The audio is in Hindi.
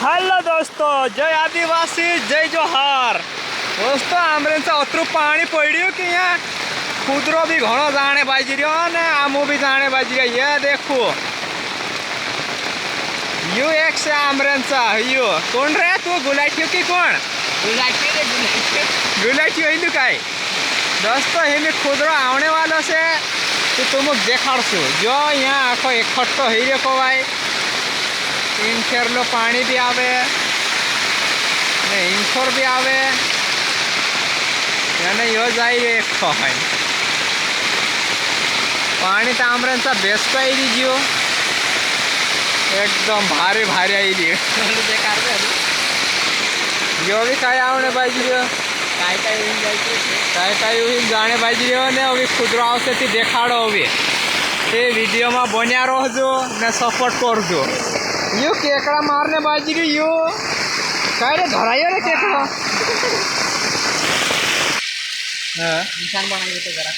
हेलो दोस्तों, जय आदिवासी जय जोहार। दोस्तों आमरेंचा अत्रु पानी पड़ियो कि यहाँ खुदरो भी घणो जाने बाजी रहो ने आमू भी जाने बाजी रहो। ये देखो यू एक से आमरेंचा यू कौन रे तू गुलाटियो की कौन गुलाटियो हिंदू काई। दोस्तों हिंदी खुदरो आने वालों से तो तुम देखाड़सु जो यहाँ आखो इकट्ठो ही रखो भाई। इन खेरलो पानी भी आवे ने इंखोर भी आवे यानी यो जाए एक है पानी तो आमरेंचा बेस्ट आई दीजियो एकदम भारी भारी आई दी यो भी काय आवने बाजी रहो काय जाने बाजी रहो ने अभी खुदरो आवशे थी देखाड़ो अभी ये वीडियो में बन्या रहो ने सपोर्ट करजो। यू केकड़ा मारने बाजी रही यू कह रे धराइयो रे केकड़ा। निशान बनाइए तो जरा